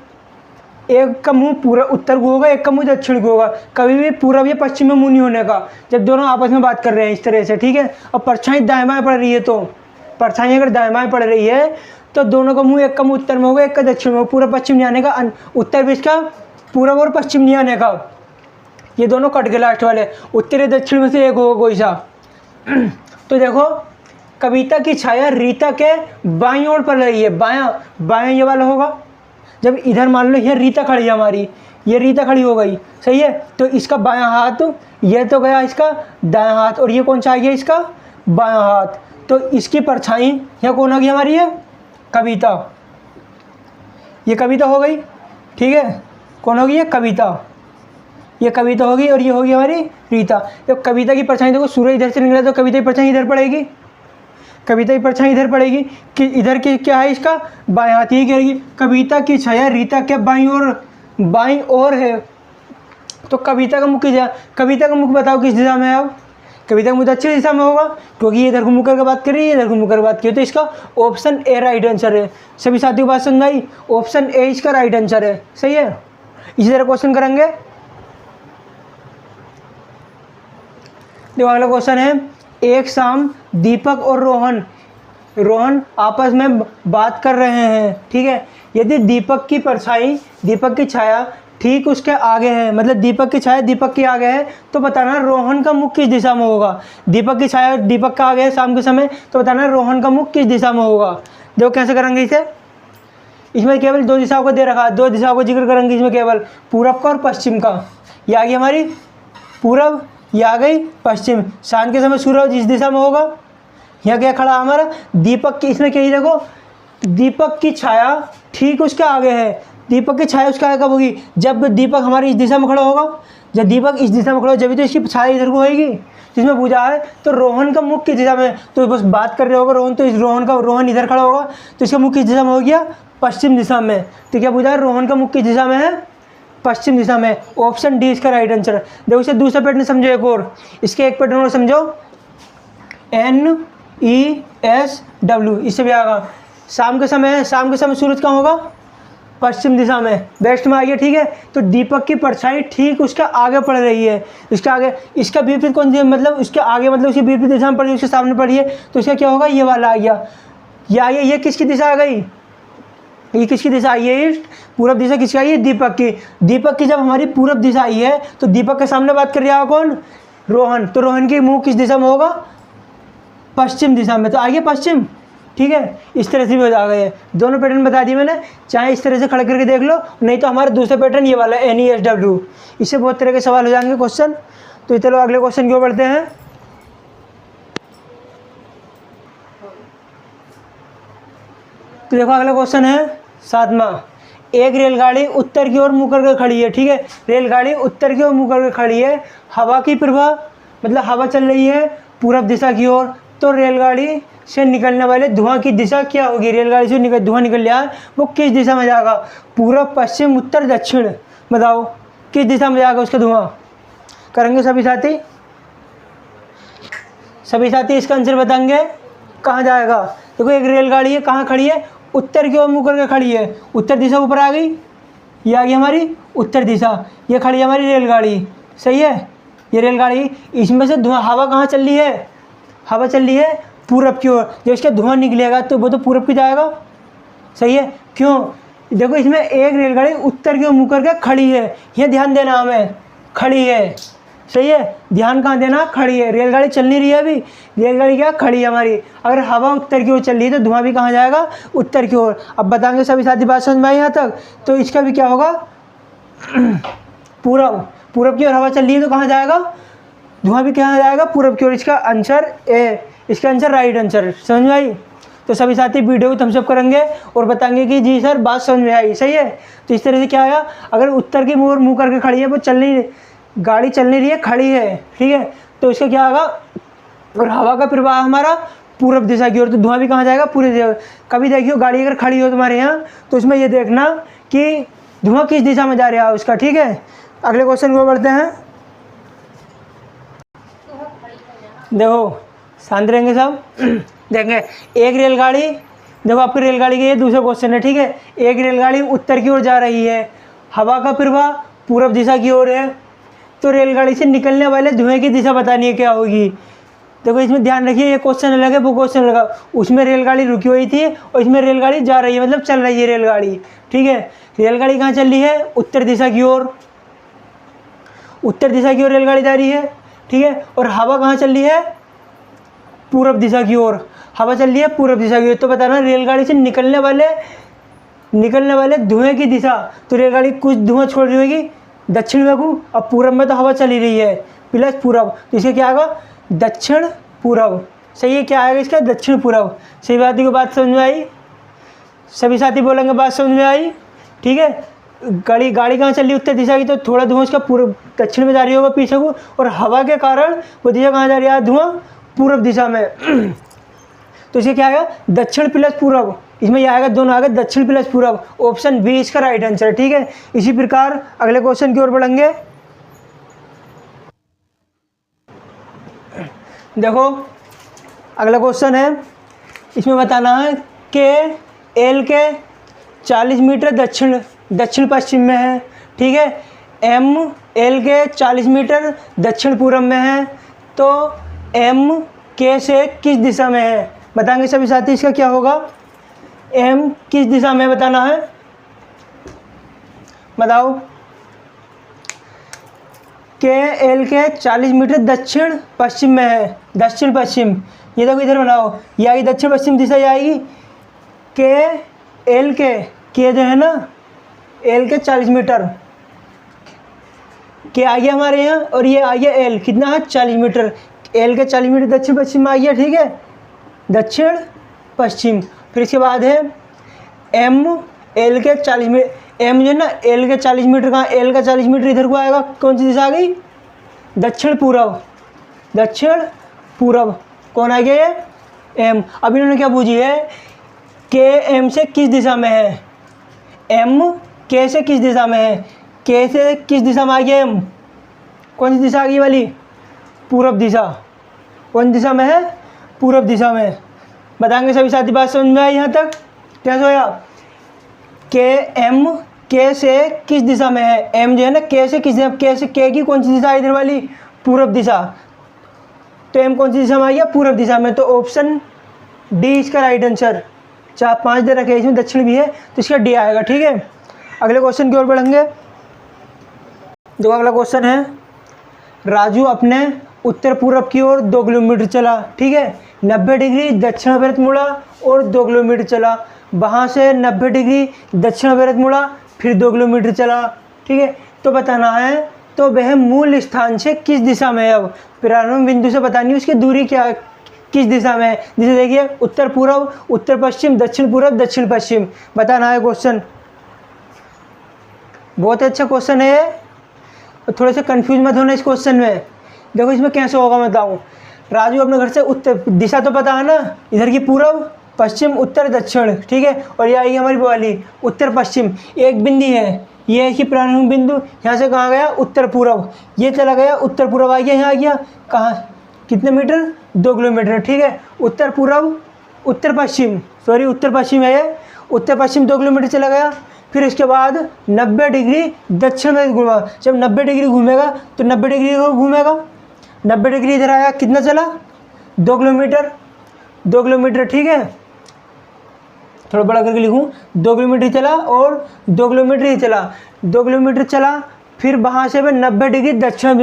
एक का मुंह पूरा उत्तर को होगा, एक का मुंह दक्षिण को होगा, कभी भी पूरब या पश्चिम में मुंह नहीं होने का जब दोनों आपस में बात कर रहे हैं इस तरह से, ठीक है। और परछाई दाएं बाएं पड़ रही है, तो परछाई अगर दाएं बाएं पड़ रही है तो दोनों का मुंह, एक का मुंह उत्तर में होगा, एक का दक्षिण में होगा, पूरा पश्चिम नहीं आने का, उत्तर भी इसका पूरब और पश्चिम नहीं आने का, ये दोनों कट गए लास्ट वाले, उत्तर या दक्षिण में से एक होगा कोई सा। तो देखो कविता की छाया रीता के बाईं ओर पड़ रही है, बायां ये वाला होगा। जब इधर मान लो ये रीता खड़ी है हमारी, ये रीता खड़ी हो गई, सही है। तो इसका बायां हाथ, ये तो गया इसका दायां हाथ, और ये कौन सा आ गया इसका बायां हाथ। तो इसकी परछाई यहाँ कौन होगी हमारी, है कविता, ये कविता हो गई, ठीक है। कौन होगी, ये कविता, ये कविता होगी, और ये होगी हमारी रीता। तो कविता की परछाई देखो, सूर्य इधर से निकला तो कविता की परछाई इधर पड़ेगी, कविता की परछाई इधर पड़ेगी, कि इधर की क्या है इसका बायां हाथ, ये करेगी। कविता की छाया रीता के बाईं ओर है तो कविता का मुख किस दिशा, कविता का मुख बताओ किस दिशा में है। अब कविता का मुख दक्षिण दिशा में होगा, क्योंकि ये इधर को मुख करके बात कर रही है, इधर को मुख करके बात की, तो इसका ऑप्शन ए राइट आंसर है। सभी साथियों को बात समझ आई, ऑप्शन ए इसका राइट आंसर है, सही है। इसी तरह क्वेश्चन करेंगे। देखो अगला क्वेश्चन है, एक शाम दीपक और रोहन आपस में बात कर रहे हैं, ठीक है। यदि दीपक की परछाई, दीपक की छाया ठीक उसके आगे है, मतलब दीपक की छाया दीपक के आगे है, तो बताना रोहन का मुख किस दिशा में होगा। दीपक की छाया दीपक का आगे है शाम के समय, तो बताना रोहन का मुख किस दिशा में होगा। देखो कैसे करेंगे इसे, इसमें केवल दो दिशाओं को दे रखा, दो दिशाओं को जिक्र करेंगे इसमें, केवल पूरब का और पश्चिम का। ये आ गई हमारी पूरब, ये आ गई पश्चिम। शाम के समय सूरज जिस दिशा में होगा, यहाँ क्या खड़ा हमारा दीपक की, इसमें क्या ही देखो दीपक की छाया ठीक उसके आगे है। दीपक की छाया उसके आगे कब होगी, जब दीपक हमारी इस दिशा में खड़ा होगा। जब दीपक इस दिशा में खड़ा हो जब तो इसकी छाया इधर को होगी, जिसमें पूछा है तो रोहन का मुख किस दिशा में, तो बस बात कर रहे होगा रोहन, तो इस रोहन इधर खड़ा होगा तो इसका मुख किस दिशा में हो गया, पश्चिम दिशा में। तो क्या पूछा है, रोहन का मुख किस दिशा में है, पश्चिम दिशा में। ऑप्शन डी इसका राइट आंसर। देखो इसे दूसरा पैटर्न समझो, एक और इसके एक पैटर्न और समझो। ESW, इससे भी आएगा। शाम के समय है, शाम के समय सूरज कहाँ होगा? पश्चिम दिशा में, वेस्ट में आ गया, ठीक है। तो दीपक की परछाई ठीक उसके आगे पड़ रही है, इसके आगे, इसका विपरीत कौन सी, मतलब उसके आगे, मतलब उसकी विपरीत दिशा में पड़ रही है, उसके सामने पड़ी है, तो इसका क्या होगा? ये वाला आ गया, ये आ गया। ये किसकी दिशा आ गई? ये किसकी दिशा आई है? पूरब दिशा किसकी आई है? दीपक की। दीपक की जब हमारी पूरब दिशा आई है तो दीपक के सामने बात कर रहा है कौन? रोहन। तो रोहन की मुंह किस दिशा में होगा? पश्चिम दिशा में, तो आइए पश्चिम, ठीक है। इस तरह से भी हो जाएगा। दोनों पैटर्न बता दिए मैंने, चाहे इस तरह से खड़े करके देख लो, नहीं तो हमारा दूसरा पैटर्न ये वाला है NESW। इससे बहुत तरह के सवाल हो जाएंगे क्वेश्चन। तो चलो अगले क्वेश्चन की ओर बढ़ते हैं। तो देखो अगला क्वेश्चन है 7वां। एक रेलगाड़ी उत्तर की ओर मुँह करके खड़ी है, ठीक है। रेलगाड़ी उत्तर की ओर मुँह करके खड़ी है, हवा की प्रवाह, मतलब हवा चल रही है पूरब दिशा की ओर, तो रेलगाड़ी से निकलने वाले धुआं की दिशा क्या होगी? रेलगाड़ी से धुआं निकल रहा है, वो किस दिशा में जाएगा? पूरब, पश्चिम, उत्तर, दक्षिण, बताओ किस दिशा में जाएगा उसका धुआं? करेंगे सभी साथी? सभी साथी इसका आंसर बताएंगे, कहाँ जाएगा? देखो एक रेलगाड़ी है, कहाँ खड़ी है? उत्तर की ओर मुँह करके खड़ी है। उत्तर दिशा ऊपर आ गई, ये आ गई हमारी उत्तर दिशा, ये खड़ी है हमारी रेलगाड़ी, सही है। ये रेलगाड़ी, इसमें से धुआं, हवा कहाँ चल रही है? हवा चल रही है पूरब की ओर, जो इसका धुआं निकलेगा तो वो तो पूरब की जाएगा, सही है। क्यों? देखो इसमें एक रेलगाड़ी उत्तर की ओर मुँह करके खड़ी है, ये ध्यान देना हमें, खड़ी है, सही है। ध्यान कहाँ देना? खड़ी है। रेलगाड़ी चल नहीं रही है अभी, रेलगाड़ी क्या खड़ी है हमारी। अगर हवा उत्तर की ओर चल रही है तो धुआं भी कहाँ जाएगा? उत्तर की ओर। अब बताएंगे सभी साथी, बात समझ में आई यहाँ तक? तो इसका भी क्या होगा? पूरब, पूरब की ओर हवा चल रही है तो कहाँ जाएगा? धुआं भी कहाँ जाएगा? पूरब की ओर। इसका आंसर ए, इसका आंसर राइट आंसर। समझ में आई? तो सभी साथी वीडियो को थम्स अप करेंगे और बताएंगे कि जी सर बात समझ में आई, सही है। तो इस तरह से क्या आया? अगर उत्तर की ओर मुँह करके खड़ी है, वो चल नहीं, गाड़ी चल नहीं रही है, खड़ी है, ठीक है, तो इसका क्या होगा? और हवा का प्रवाह हमारा पूरब दिशा की ओर, तो धुआं भी कहाँ जाएगा? पूरी दिशा। कभी देखियो गाड़ी अगर खड़ी हो तुम्हारे यहाँ तो उसमें ये देखना कि धुआं किस दिशा में जा रहा है उसका, ठीक है। अगले क्वेश्चन को बढ़ते हैं। देखो शांत रहेंगे सब। देखेंगे एक रेलगाड़ी, देखो आपकी रेलगाड़ी के ये दूसरा क्वेश्चन है, ठीक है। एक रेलगाड़ी उत्तर की ओर जा रही है, हवा का प्रवाह पूरब दिशा की ओर है, तो रेलगाड़ी से निकलने वाले धुएं की दिशा बतानी है क्या होगी। देखो इसमें ध्यान रखिए, ये क्वेश्चन अलग है, वो क्वेश्चन अलग है। उसमें रेलगाड़ी रुकी हुई थी और इसमें रेलगाड़ी जा रही है, मतलब चल रही है रेलगाड़ी, ठीक है। रेलगाड़ी कहाँ चल रही है? उत्तर दिशा की ओर, उत्तर दिशा की ओर रेलगाड़ी जा रही है, ठीक है। और हवा कहाँ चल रही है? पूरब दिशा की ओर, हवा चल रही है पूरब दिशा की ओर। तो बताना रेलगाड़ी से निकलने वाले धुएं की दिशा, तो रेलगाड़ी कुछ धुआं छोड़ रही होगी दक्षिण में को, अब पूरब में तो हवा चली रही है प्लस पूरब, तो इसका क्या आएगा? दक्षिण पूरब, सही है। क्या आएगा इसका? दक्षिण पूरब। सही बात को बात समझ में आई? सभी साथी बोलेंगे बात समझ में आई, ठीक है। गाड़ी कहाँ चल रही है? उत्तर दिशा की, तो थोड़ा धुआं उसका पूर्व दक्षिण में जा रही होगा पीछे को, और हवा के कारण वो दिशा कहाँ जा रही है? धुआं पूरब दिशा में। तो इसका क्या आएगा? दक्षिण प्लस पूरब। इसमें यह आएगा, दोनों आएगा दक्षिण प्लस पूरब। ऑप्शन बी इसका राइट आंसर, ठीक है। इसी प्रकार अगले क्वेश्चन की ओर बढ़ेंगे। देखो अगला क्वेश्चन है, इसमें बताना है कि एल के 40 मीटर दक्षिण पश्चिम में है, ठीक है। एम एल के 40 मीटर दक्षिण पूर्व में है, तो एम के से किस दिशा में है? बताएंगे सभी साथी, इसका क्या होगा? एम किस दिशा में बताना है, बताओ। के एल के 40 मीटर दक्षिण पश्चिम में है, दक्षिण पश्चिम। ये देखो इधर बनाओ, ये आएगी दक्षिण पश्चिम दिशा, ये आएगी के एल के जो है ना, एल के 40 मीटर के आ गया हमारे यहाँ, और ये आ गया एल, कितना है? 40 मीटर। एल के 40 मीटर दक्षिण पश्चिम में आ गया, ठीक है, दक्षिण पश्चिम। फिर इसके बाद है एम एल के 40 मीटर, एम जो है ना एल के 40 मीटर, कहाँ? एल का 40 मीटर इधर को आएगा, कौन सी दिशा आ गई? दक्षिण पूर्व, दक्षिण पूर्व। कौन आ गया ये? एम। अब इन्होंने क्या पूछी है? के एम से किस दिशा में है? एम के से किस दिशा में है? के से किस दिशा में आ गया एम? कौन सी दिशा आ गई वाली? पूर्व दिशा। कौन दिशा में है? पूर्व दिशा में। बताएंगे सभी साथी, बात समझ में आई यहाँ तक? कैसे होया? के एम के से किस दिशा में है? एम जो है ना के से किस दिशा, के से के की कौन सी दिशा है? इधर वाली पूर्व दिशा। तो एम कौन सी दिशा में आ गया? पूर्व दिशा में। तो ऑप्शन डी इसका राइट आंसर। 4-5 दे रखे, इसमें दक्षिण भी है तो इसका डी आएगा। ठीक है, अगले क्वेश्चन की ओर बढ़ेंगे। जो अगला क्वेश्चन है, राजू अपने उत्तर पूर्व की ओर 2 किलोमीटर चला। ठीक है, 90 डिग्री दक्षिण व्रत मुड़ा और 2 किलोमीटर चला। वहाँ से 90 डिग्री दक्षिण व्रत मुड़ा, फिर 2 किलोमीटर चला। ठीक है, तो बताना है तो वह मूल स्थान से किस दिशा में है? अब प्रारंभ बिंदु से बतानी है उसकी दूरी क्या, किस दिशा में है। जैसे देखिए उत्तर पूर्व, उत्तर पश्चिम, दक्षिण पूर्व, दक्षिण पश्चिम बताना है क्वेश्चन। बहुत अच्छा क्वेश्चन है ये, थोड़े से कंफ्यूज मत होना इस क्वेश्चन में। देखो इसमें कैसे होगा मैं बताऊँ। राजू अपने घर से उत्तर दिशा तो पता है ना, इधर की पूर्व, पश्चिम, उत्तर, दक्षिण। ठीक है, और ये आएगी हमारी वाली उत्तर पश्चिम। एक बिंदी है, ये है कि प्रारंभिक बिंदु, यहाँ से कहाँ गया? उत्तर पूर्व। ये चला गया उत्तर पूर्व, आ गया यहाँ, आ गया कहाँ? कितने मीटर? 2 किलोमीटर। ठीक है, उत्तर पूर्व, उत्तर पश्चिम, सॉरी उत्तर पश्चिम है ये, उत्तर पश्चिम 2 किलोमीटर चला गया। फिर इसके बाद 90 डिग्री दक्षिण में घूमा। जब 90 डिग्री घूमेगा तो 90 डिग्री को घूमेगा, 90 डिग्री इधर आया, कितना चला? 2 किलोमीटर, 2 किलोमीटर। ठीक है, थोड़ा बड़ा करके लिखूँ, 2 किलोमीटर चला और 2 किलोमीटर ही चला, 2 किलोमीटर चला। फिर वहाँ से मैं 90 डिग्री दक्षिण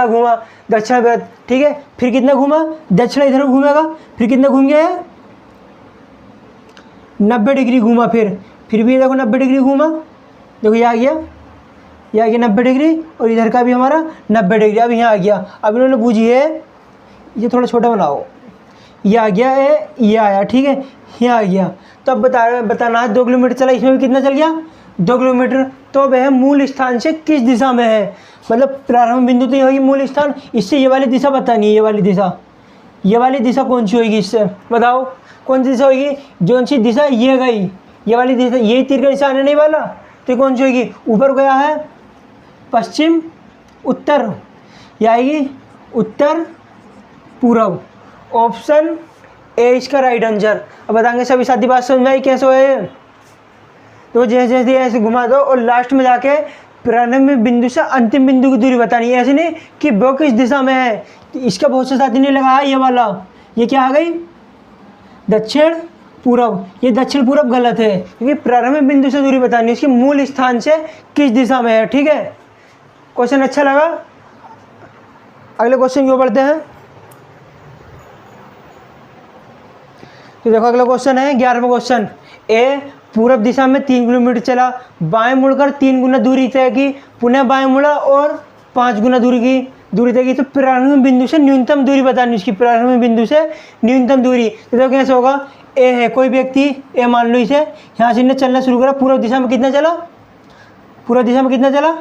घूमा, दक्षिण व्रत। ठीक है, फिर कितना घूमा? दक्षिण इधर घूमेगा, फिर कितना घूम गया है? 90 डिग्री घूमा। फिर भी देखो 90 डिग्री घूमा, देखो ये आ गया, ये आ गया 90 डिग्री, और इधर का भी हमारा 90 डिग्री। अब यहाँ आ गया। अब इन्होंने पूछी है, ये थोड़ा छोटा बनाओ, ये आ गया है, ये आया। ठीक है, यहाँ आ गया। तो अब बताना है 2 किलोमीटर चला, इसमें भी कितना चल गया? 2 किलोमीटर। तो वह मूल स्थान से किस दिशा में है? मतलब प्रारंभ बिंदु तो ये होगी मूल स्थान, इससे ये वाली दिशा बतानी है। ये वाली दिशा, ये वाली दिशा कौन सी होगी? इससे बताओ कौन सी दिशा होगी? जो सी दिशा ये गई, ये वाली दिशा, यही तीर का निशान है नहीं वाला, तो ये कौन सी होगी? ऊपर गया है पश्चिम, उत्तर, ये आएगी उत्तर पूर्व। ऑप्शन ए इसका राइट आंसर। अब बताएंगे सभी साथी, बात समझ में आई कैसे है? तो जैसे जैसे ऐसे घुमा दो और लास्ट में जाके प्रारंभ बिंदु से अंतिम बिंदु की दूरी बतानी है। ऐसे नहीं कि वो किस दिशा में है। तो इसका बहुत से साथी ने लगा ये वाला, ये क्या आ गई? दक्षिण पूर्व। ये दक्षिण पूर्व गलत है, क्योंकि प्रारंभिक बिंदु से दूरी बतानी है, उसके मूल स्थान से किस दिशा में है। ठीक है, क्वेश्चन अच्छा लगा? अगले क्वेश्चन की ओर बढ़ते हैं। तो देखो अगला क्वेश्चन है 11वां क्वेश्चन। ए पूर्व दिशा में 3 किलोमीटर चला, बाएं मुड़कर 3 गुना दूरी तय की, पुनः बाएं मुड़ा और 5 गुना दूरी तय की। तो प्रारंभिक बिंदु से न्यूनतम दूरी बतानी, उसकी प्रारंभिक बिंदु से न्यूनतम दूरी। तो देखो कैसे होगा? ए है कोई व्यक्ति, ए मान लो इसे, यहाँ से इन्हें चलना शुरू करा, पूर्व दिशा में कितना चला? पूर्व दिशा में कितना चला?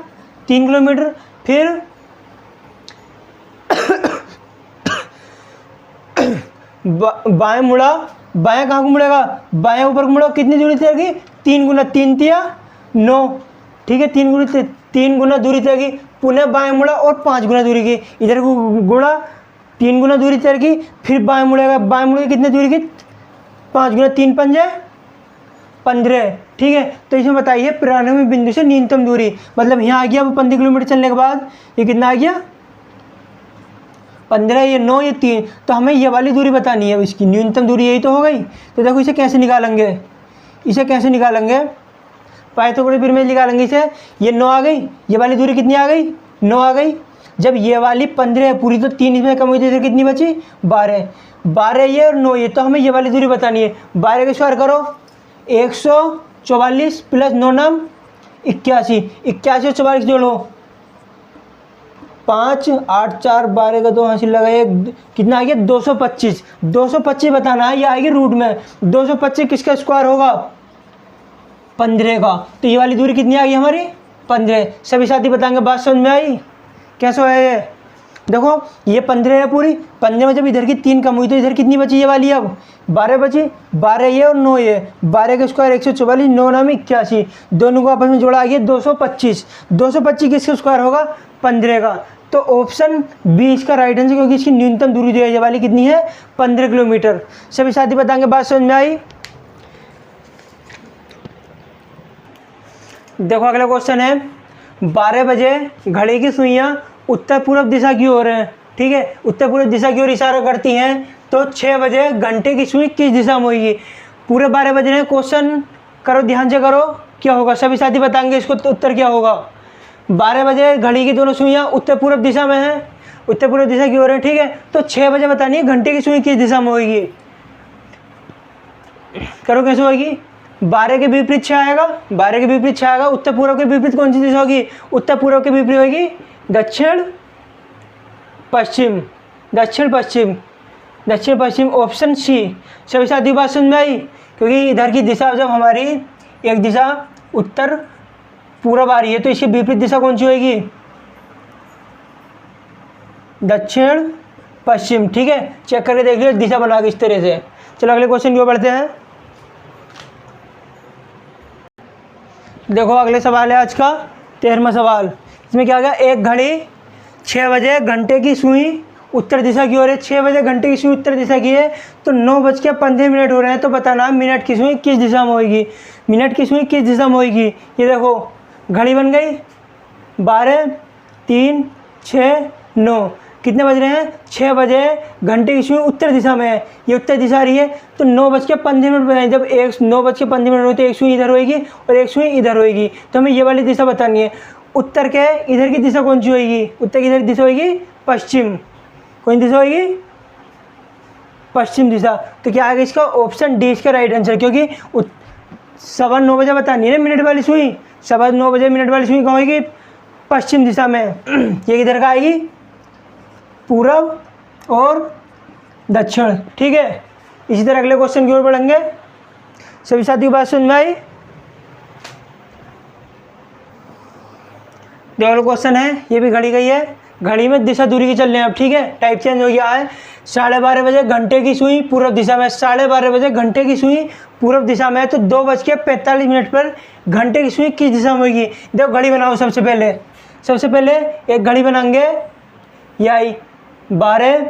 3 किलोमीटर। फिर बाएं मुड़ा, बाएं कहाँ को मुड़ेगा? बाएं ऊपर को मुड़ा, कितनी दूरी तय की? 3 गुना, 3 तिया 9। ठीक है, 3 गुना दूरी तय की, पुनः बाएं मुड़ा और 5 गुना दूरी की, इधर को गुणा 3 गुना दूरी तय की, फिर बाएं मुड़ेगा, बाएं मुड़ के कितनी दूरी की? 5 गुना 3 पंजे 15। ठीक है, तो इसमें बताइए प्रारंभिक बिंदु से न्यूनतम दूरी। मतलब यहाँ आ गया वो 15 किलोमीटर चलने के बाद ये कितना आ गया? 15, ये 9, ये 3। तो हमें ये वाली दूरी बतानी है, इसकी न्यूनतम दूरी यही तो हो गई। तो देखो इसे कैसे निकालेंगे? इसे कैसे निकालेंगे? पाइथागोरस में निकालेंगे इसे। ये 9 आ गई, ये वाली दूरी कितनी आ गई? 9 आ गई। जब ये वाली 15 है पूरी, तो 3 इसमें कम हुई, तो इधर कितनी बची? 12। 12 ये और 9 ये, तो हमें ये वाली दूरी बतानी है। 12 के स्क्वायर करो, 144 प्लस 9 नाम 81, 81 और 44 जोड़ो 5, 8, 4, 12 का 2 हासिल लगाए, कितना आ गया? 225। 225 बताना है, ये आएगी रूट में। 225 किसका स्क्वायर होगा? 15 का। तो ये वाली दूरी कितनी आ गई हमारी? 15। सभी साथी बताएंगे, बात समझ में आई? कैसे है ये? देखो ये 15 है पूरी, 15 में जब इधर की 3 कम हुई तो इधर कितनी बची? ये वाली अब 12 बची। 12 ये और 9 ये, 12 के स्क्वायर 144, 9 नाम 81, दोनों को आपस में जोड़ा आ गया 225। 225 किसका स्क्वायर होगा? 15 का। तो ऑप्शन बी इसका राइट आंसर, क्योंकि इसकी न्यूनतम दूरी जो है ये वाली कितनी है, 15 किलोमीटर। सभी साथी बताएंगे, बात समझ में आई। देखो अगला क्वेश्चन है, 12 बजे घड़ी की सुइयां उत्तर पूर्व दिशा की ओर है, ठीक है, उत्तर पूर्व दिशा की ओर इशारा करती हैं, तो 6 बजे घंटे की सुई किस दिशा में होगी। पूरे 12 बजे हैं, क्वेश्चन करो ध्यान से करो, क्या होगा सभी साथी बताएंगे इसको, तो उत्तर क्या होगा। 12 बजे घड़ी की दोनों सुइयां उत्तर पूर्व दिशा में हैं, उत्तर पूर्व दिशा की ओर है, ठीक है, तो 6 बजे बतानी है घंटे की सुई किस दिशा में होगी। करो कैसे होगी, 12 के विपरीत 6 आएगा, 12 के विपरीत 6 आएगा, उत्तर पूर्व के विपरीत कौन सी दिशा होगी, उत्तर पूर्व के विपरीत होगी दक्षिण पश्चिम, दक्षिण पश्चिम, दक्षिण पश्चिम, ऑप्शन सी। सभी साथी बात समझ में आई, क्योंकि इधर की दिशा जब हमारी एक दिशा उत्तर पूर्व आ रही है तो इसकी विपरीत दिशा कौन सी होगी, दक्षिण पश्चिम, ठीक है, चेक करके देख लीजिए दिशा बना के इस तरह से। चलो अगले क्वेश्चन की ओर बढ़ते हैं। देखो अगले सवाल है आज का 13वां सवाल। इसमें क्या आ गया, एक घड़ी 6 बजे घंटे की सुई उत्तर दिशा की ओर है, 6 बजे घंटे की सुई उत्तर दिशा की है, तो 9:15 हो रहे हैं, तो बताना मिनट की सुई किस दिशा में होगी, मिनट की सुई किस दिशा में होगी। ये देखो घड़ी बन गई 12, 3, 6, 9, कितने बज रहे हैं, 6 बजे घंटे की सुई उत्तर दिशा में है, ये उत्तर दिशा आ रही है, तो 9:15 बजे, जब 9:15 हो तो एक सुई इधर होएगी और एक सुई इधर होएगी, तो हमें ये वाली दिशा बतानी है। उत्तर के इधर की दिशा कौन सी होएगी, उत्तर की इधर दिशा होएगी पश्चिम, कौन सी दिशा होएगी, पश्चिम दिशा। तो क्या आएगा इसका, ऑप्शन डी इसका राइट आंसर, क्योंकि 9:15 बजे बतानी है ना मिनट वाली सुई, 9:15 बजे मिनट वाली सुई कहाँ होगी, पश्चिम दिशा में। ये किधर का आएगी, पूर्व और दक्षिण, ठीक है। इसी तरह अगले क्वेश्चन की ओर बढ़ेंगे। सभी साथियों की बात समझ में आई। जो अगला क्वेश्चन है ये भी घड़ी गई है, घड़ी में दिशा दूरी की चल रहे हैं अब, ठीक है, टाइप चेंज हो गया है। 12:30 बजे घंटे की सुई पूर्व दिशा में, 12:30 बजे घंटे की सुई पूर्व दिशा में है, तो 2:45 पर घंटे की सुई किस दिशा में होगी। देखो घड़ी बनाओ, सबसे पहले एक घड़ी बनाएंगे, यही 12,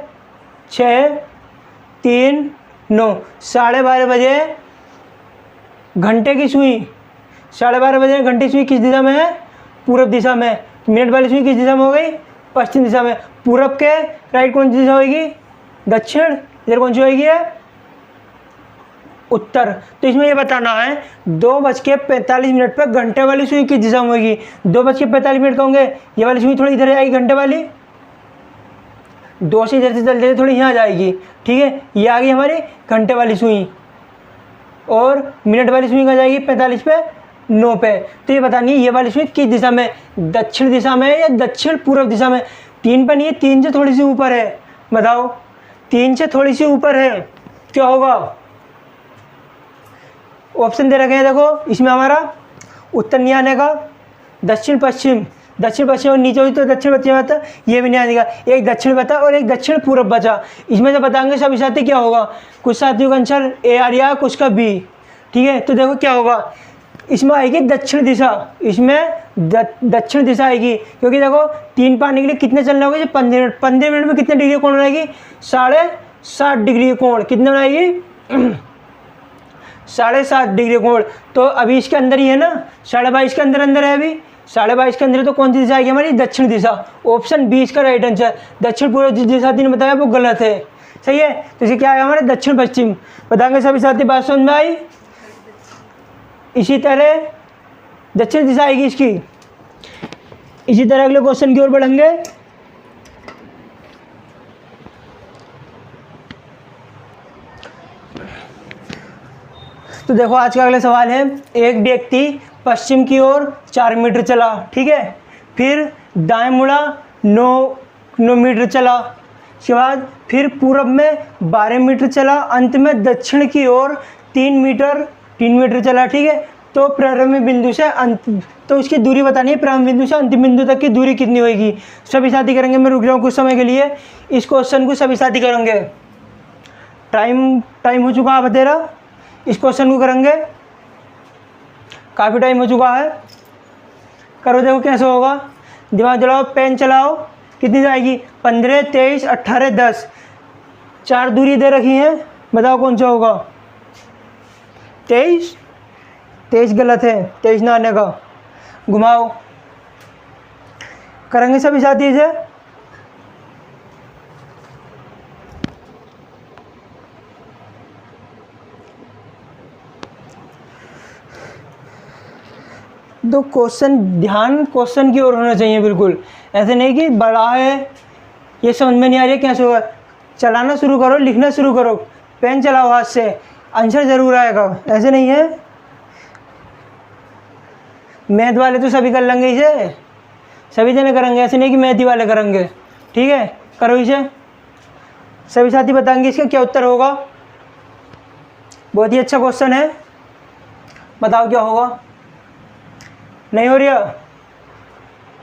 6, 3, 9, 12:30 बजे घंटे की सुई, 12:30 बजे घंटे की सुई किस दिशा में है, पूर्व दिशा में। मिनट वाली सुई किस दिशा में हो गई, पश्चिम दिशा में। पूर्व के राइट कौन सी दिशा होगी, दक्षिण, इधर कौन सी होगी है, उत्तर। तो इसमें ये बताना है 2:45 पर घंटे वाली सुई किस दिशा में होगी। 2:45 होंगे, ये वाली सुई थोड़ी इधर आएगी घंटे वाली, 2 से इधर से चलते थोड़ी यहाँ जाएगी, ठीक है, ये आ गई हमारी घंटे वाली सुई, और मिनट वाली सुई कहाँ जाएगी, 45 पे, 9 पे। तो ये बतानी है ये वाली सुई किस दिशा में, दक्षिण दिशा में या दक्षिण पूर्व दिशा में। 3 पर नहीं है, 3 से थोड़ी सी ऊपर है, बताओ 3 से थोड़ी सी ऊपर है, क्या होगा। ऑप्शन दे रखे हैं, देखो इसमें हमारा उत्तर नहीं आने का, दक्षिण पश्चिम और नीचे हुई तो दक्षिण पश्चिम बता, ये भी नहीं आने का, एक दक्षिण बता और एक दक्षिण पूर्व बचा। इसमें से बताएंगे सभी साथी क्या होगा। कुछ साथियों का आंसर ए आ रहा है, कुछ का बी, ठीक है। तो देखो क्या होगा, इसमें आएगी दक्षिण दिशा, इसमें दक्षिण दिशा आएगी, क्योंकि देखो 3 पाने के लिए कितने चलना होगा, 15 मिनट में कितने डिग्री कोण बनाएगी, 7.5 डिग्री कोण, कितने बनाएगी 7.5 डिग्री कोण। तो अभी इसके अंदर ही है ना, 22.5 के अंदर है, अभी 22.5 के अंदर, तो कौन सी दिशा आएगी हमारी, दक्षिण दिशा। ऑप्शन बी इसका राइट आंसर। दक्षिण पूर्व जिस दिशा ने बताया वो गलत है, सही है। तो इसे क्या आएगा हमारे, दक्षिण पश्चिम। बताएंगे सभी साथी, बात समझ में आई। इसी तरह दक्षिण दिशा आएगी इसकी। इसी तरह अगले क्वेश्चन की ओर बढ़ेंगे। तो देखो आज का अगला सवाल है, एक व्यक्ति पश्चिम की ओर 4 मीटर चला, ठीक है, फिर दाएं मुड़ा 9 मीटर चला, उसके बाद फिर पूर्व में 12 मीटर चला, अंत में दक्षिण की ओर 3 मीटर चला, ठीक है। तो प्रारंभिक बिंदु से तो उसकी दूरी बतानी है, प्रारंभ बिंदु से अंतिम बिंदु तक की दूरी कितनी होगी। सभी साथी करेंगे, मैं रुक रहा हूँ कुछ समय के लिए, इस क्वेश्चन को सभी साथी करेंगे। टाइम हो चुका है तेरा, इस क्वेश्चन को करेंगे, काफ़ी टाइम हो चुका है, करो देखो कैसे होगा। दिमाग चलाओ, पेन चलाओ, कितनी जाएगी? 15, 23, 18, 10, 4 दूरी दे रखी हैं, बताओ कौन सा होगा? 23, 23 गलत है, 23 ना आने का, घुमाओ। करेंगे सभी साथी से? तो क्वेश्चन, ध्यान क्वेश्चन की ओर होना चाहिए बिल्कुल, ऐसे नहीं कि बड़ा है ये समझ में नहीं आ रही है कैसे होगा। चलाना शुरू करो, लिखना शुरू करो, पेन चलाओ हाथ से, आंसर ज़रूर आएगा, ऐसे नहीं है। मैथ वाले तो सभी कर लेंगे इसे, सभी जने करेंगे, ऐसे नहीं कि मैथ ही वाले करेंगे। ठीक है, करो इसे। सभी साथी बताएंगे इसका क्या उत्तर होगा। बहुत ही अच्छा क्वेश्चन है, बताओ क्या होगा। नहीं हो रही है?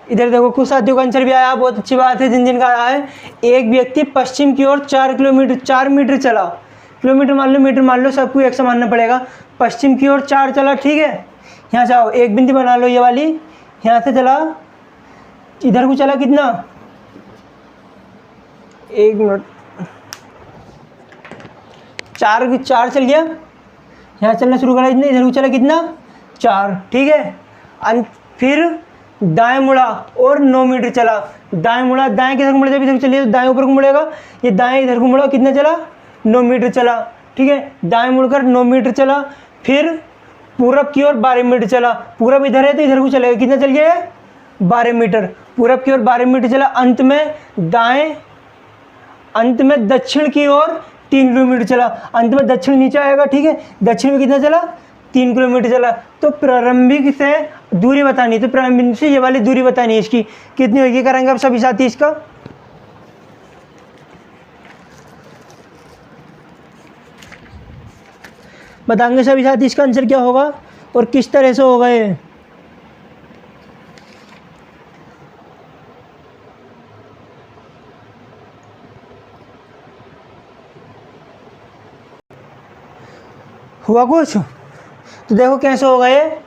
इधर देखो, कुछ साथियों का आंसर भी आया, बहुत अच्छी बात है जिन जिन का आया है। एक व्यक्ति पश्चिम की ओर 4 मीटर चला, किलोमीटर मान लो, मीटर मान लो, सबको एक से मानना पड़ेगा। पश्चिम की ओर 4 चला, ठीक है। यहाँ से आओ, एक बिंदी बना लो, ये वाली, यहाँ से चला, इधर को चला कितना? 1 मिनट, 4 चल गया, यहाँ चलना शुरू करा, इतने, इधर को चला कितना? 4, ठीक है। फिर दाएं मुड़ा और 9 मीटर चला, दाएं मुड़ा, दाएं किधर को मुड़े, जब इधर चलिए तो दाएं ऊपर को मुड़ेगा, ये दाएं इधर को मुड़ा, कितना चला? 9 मीटर चला, ठीक है। दाएं मुड़कर 9 मीटर चला, फिर पूरब की ओर 12 मीटर चला, पूरब इधर है तो इधर को चलेगा, कितना चल गया? 12 मीटर, पूरब की ओर 12 मीटर चला। अंत में दक्षिण की ओर 3 किलोमीटर चला, अंत में दक्षिण नीचे आएगा, ठीक है। दक्षिण में कितना चला? 3 किलोमीटर चला। तो प्रारंभिक से दूरी बतानी, तो प्रारंभिक से ये वाली दूरी बतानी है, इसकी कितनी होगी, करेंगे अब सभी साथी इसका। बताएंगे सभी साथी इसका आंसर क्या होगा और किस तरह से होगा ये। हुआ कुछ? तो देखो कैसे होगा ये,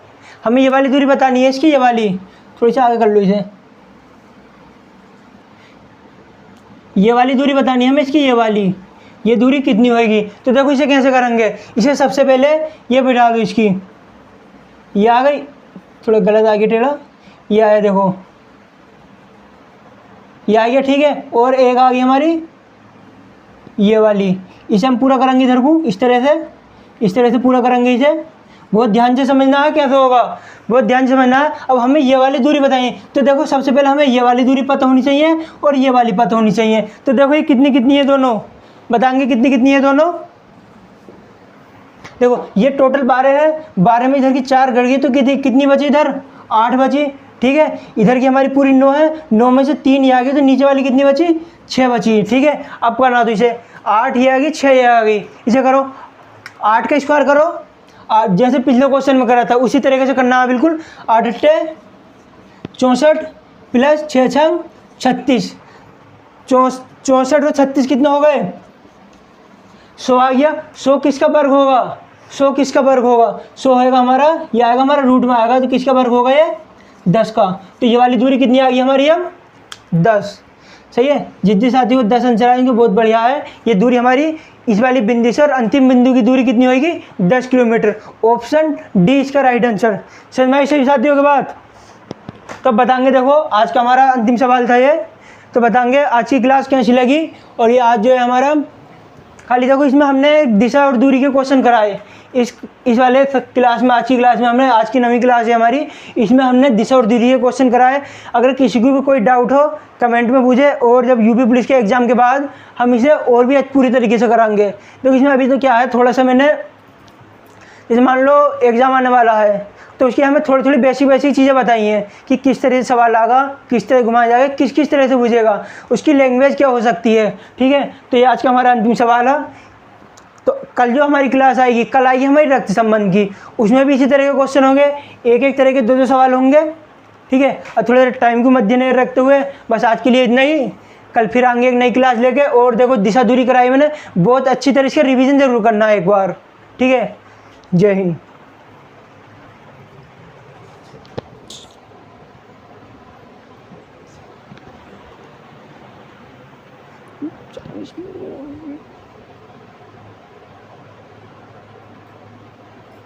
हमें ये वाली दूरी बतानी है इसकी, ये वाली, थोड़ी सी आगे कर लो इसे, ये वाली दूरी बतानी है हमें इसकी, ये वाली, ये दूरी कितनी होगी। तो देखो इसे कैसे करेंगे, इसे सबसे पहले ये बिठा दो इसकी, ये आ गई, थोड़ा गलत आगे टेढ़ा, ये आया, देखो ये आ गया, ठीक है। और एक आ गई हमारी ये वाली, इसे हम पूरा करेंगे इधर को, इस तरह से पूरा करेंगे इसे। बहुत ध्यान से समझना है कैसे होगा, बहुत ध्यान से समझना है। अब हमें ये वाली दूरी बताइए, तो देखो सबसे पहले हमें ये वाली दूरी पता होनी चाहिए और ये वाली पता होनी चाहिए। तो देखो ये कितनी है दोनों, बताएंगे कितनी है दोनों। देखो ये टोटल 12 है, 12 में इधर की 4 गड़ गई तो कितनी बची, इधर 8 बची, ठीक है। इधर की हमारी पूरी 9 है, 9 में से 3 ये आ गई, तो नीचे वाली कितनी बची? 6 बची, ठीक है। अब करना तो इसे 8 ये आ गई, 6 ये आ गई, इसे करो 8 का स्क्वायर करो, जैसे पिछले क्वेश्चन में करा था उसी तरीके से करना है बिल्कुल। 8 × 64 प्लस 6 × 36, 64 और 36 कितना हो गए? 100 आ गया। 100 किसका वर्ग होगा? 100 किसका वर्ग होगा? 100 होएगा हमारा, ये आएगा हमारा रूट में आएगा, तो किसका वर्ग होगा ये? 10 का। तो ये वाली दूरी कितनी आ गई हमारी अब? 10, सही है। जितने साथी को 10 आंसर आएंगे बहुत बढ़िया है। ये दूरी हमारी इस वाली बिंदु से और अंतिम बिंदु की दूरी कितनी होगी? 10 किलोमीटर। ऑप्शन डी इसका राइट आंसर। समझ में आई सभी साथियों की बात? तो बताएंगे, देखो आज का हमारा अंतिम सवाल था ये, तो बताएंगे आज की क्लास कैसी लगी। और ये आज जो है हमारा खाली देखो इसमें हमने दिशा और दूरी के क्वेश्चन कराए इस वाले क्लास में। आज की क्लास में हमने, आज की नवी क्लास है हमारी, इसमें हमने दिशा और दूरी के क्वेश्चन कराए। अगर किसी को भी कोई डाउट हो कमेंट में पूछे, और जब यूपी पुलिस के एग्ज़ाम के बाद हम इसे और भी पूरी तरीके से कराएंगे। तो इसमें अभी तो क्या है, थोड़ा सा मैंने, जैसे मान लो एग्ज़ाम आने वाला है तो उसकी हमें थोड़ी थोड़ी बेसिक चीज़ें बताई हैं कि किस तरह से सवाल आएगा, किस तरह घुमाया जाएगा, किस तरह से पूछेगा, उसकी लैंग्वेज क्या हो सकती है, ठीक है। तो ये आज का हमारा अंतिम सवाल है। तो कल जो हमारी क्लास आएगी, कल आएगी हमारी रक्त संबंध की, उसमें भी इसी तरह के क्वेश्चन होंगे, एक तरह के 2 सवाल होंगे, ठीक है। और थोड़े टाइम को मद्देनजर रखते हुए बस आज के लिए इतना ही। कल फिर आएंगे एक नई क्लास लेके। और देखो दिशा दूरी कराई मैंने, बहुत अच्छी तरह से रिवीजन जरूर करना है एक बार, ठीक है। जय हिंद।